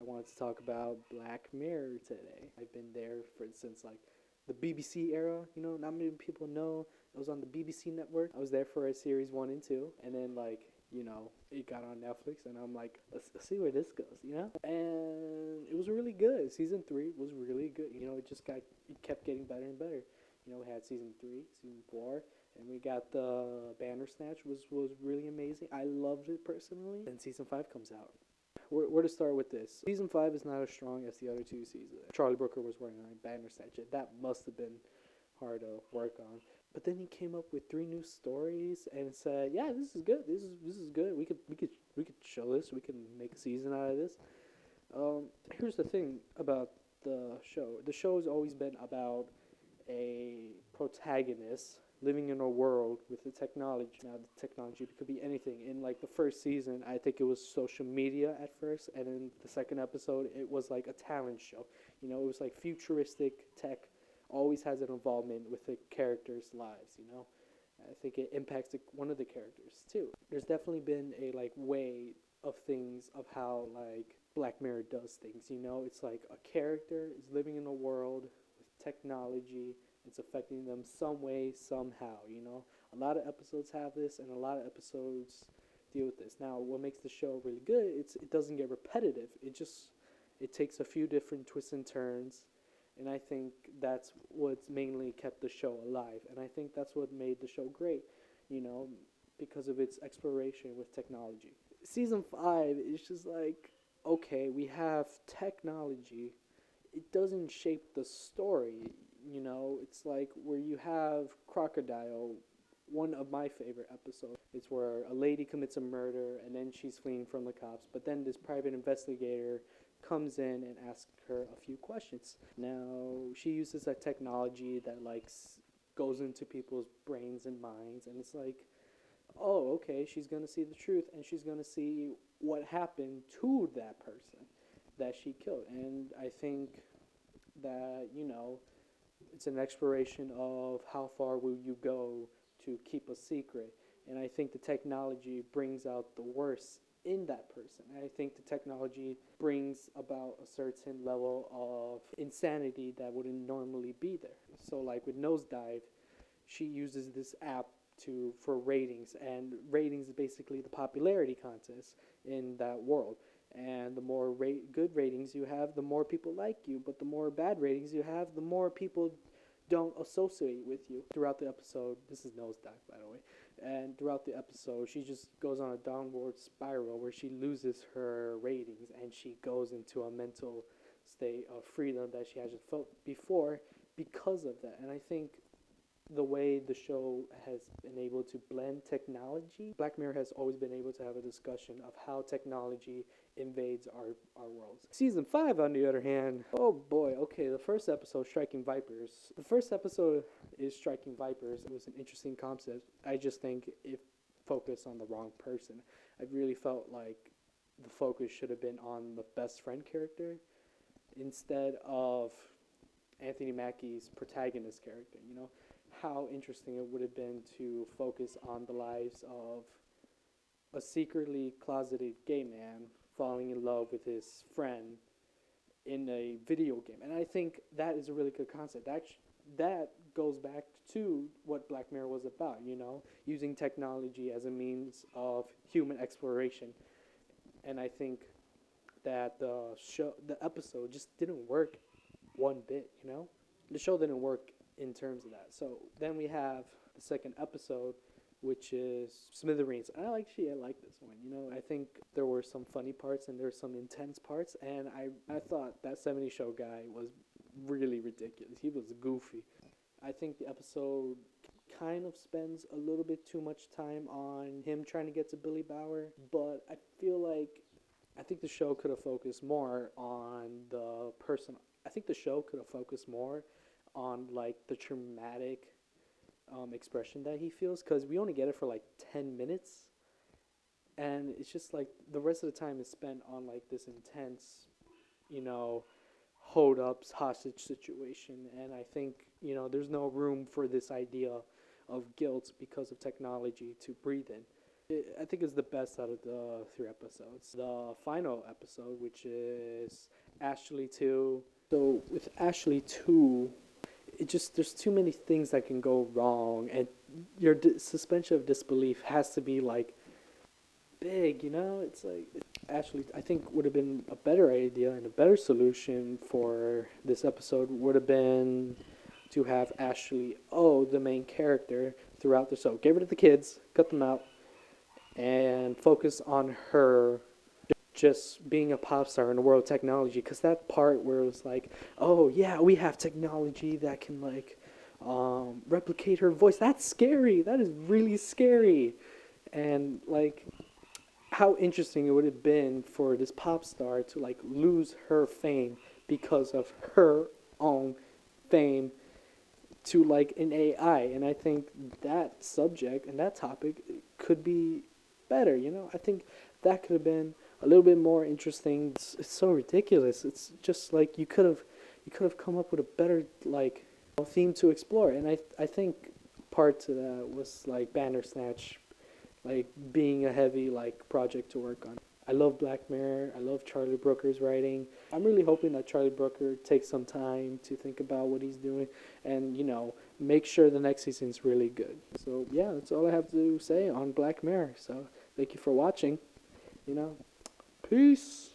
I wanted to talk about Black Mirror today. I've been there for since like the BBC era. Not many people know it was on the BBC network. I was there for series 1 and 2, and then it got on Netflix, and I'm like, let's see where this goes. And it was really good. Season 3 was really good. It kept getting better and better. We had season 3, season 4, and we got the Bandersnatch was really amazing. I loved it personally. And season 5 comes out. Where to start with this? Season 5 is not as strong as the other two seasons. Charlie Brooker was working on Bandersnatch. That must have been hard to work on. But then he came up with 3 new stories and said, "Yeah, this is good. This is good. We could show this. We can make a season out of this." Here's the thing about the show. The show has always been about a protagonist living in a world with the technology. Now, the technology could be anything. In like the first season, I think it was social media at first, and in the second episode, it was like a talent show. It was like futuristic tech. Always has an involvement with the characters' lives. I think it impacts one of the characters too. There's definitely been a like way of things of how like Black Mirror does things. It's like a character is living in a world with technology. It's affecting them some way, somehow. A lot of episodes have this, and a lot of episodes deal with this. Now, what makes the show really good? It doesn't get repetitive. It takes a few different twists and turns, and I think that's what's mainly kept the show alive. And I think that's what made the show great. Because of its exploration with technology. Season 5 is just like, okay, we have technology. It doesn't shape the story. It's like where you have Crocodile. One of my favorite episodes. It's where a lady commits a murder and then she's fleeing from the cops. But then this private investigator comes in and asks her a few questions. Now, she uses a technology that goes into people's brains and minds, and it's like, oh, okay, she's going to see the truth, and she's going to see what happened to that person that she killed. And I think that, it's an exploration of how far will you go to keep a secret. And I think the technology brings out the worst in that person. And I think the technology brings about a certain level of insanity that wouldn't normally be there. So like with Nosedive, she uses this app for ratings, and ratings is basically the popularity contest in that world. And the more good ratings you have, the more people like you. But the more bad ratings you have, the more people don't associate with you. Throughout the episode, this is Nosedive, by the way, and throughout the episode, she just goes on a downward spiral where she loses her ratings and she goes into a mental state of freedom that she hasn't felt before because of that. And I think the way the show has been able to blend technology, Black Mirror has always been able to have a discussion of how technology invades our worlds. Season 5, on the other hand, oh boy, okay, the first episode, Striking Vipers. The first episode is Striking Vipers. It was an interesting concept. I just think it focused on the wrong person. I really felt like the focus should have been on the best friend character instead of Anthony Mackie's protagonist character. How interesting it would have been to focus on the lives of a secretly closeted gay man falling in love with his friend in a video game. And I think that is a really good concept. That goes back to what Black Mirror was about, using technology as a means of human exploration. And I think that the episode just didn't work one bit, The show didn't work in terms of that. So then we have the second episode, which is Smithereens. I like this one. I think there were some funny parts and there were some intense parts, and I thought that 70 Show guy was really ridiculous. He was goofy. I think the episode kind of spends a little bit too much time on him trying to get to Billy Bauer, but I think the show could have focused more on the person. I think the show could have focused more on like the traumatic expression that he feels, because we only get it for like 10 minutes, and it's just like the rest of the time is spent on like this intense hold ups, hostage situation. And I think there's no room for this idea of guilt because of technology to breathe in. I think it's the best out of the 3 episodes. The final episode, which is Ashley 2. So with Ashley 2, it just there's too many things that can go wrong, and your suspension of disbelief has to be like big, you know? It's like Ashley, I think would have been a better idea and a better solution for this episode would have been to have Ashley the main character throughout the show. Get rid of the kids, cut them out, and focus on her just being a pop star in the world of technology. Because that part where it was like, oh yeah, we have technology that can like replicate her voice. That's scary. That is really scary. And like how interesting it would have been for this pop star to like lose her fame because of her own fame to like an AI. And I think that subject and that topic could be better, you know? I think that could have been a little bit more interesting. It's so ridiculous. It's just like you could have come up with a better like theme to explore. And I think part to that was like Bandersnatch like being a heavy like project to work on. I love Black Mirror. I love Charlie Brooker's writing. I'm really hoping that Charlie Brooker takes some time to think about what he's doing and, you know, make sure the next season's really good. So, yeah, that's all I have to say on Black Mirror. So, thank you for watching. You know, peace.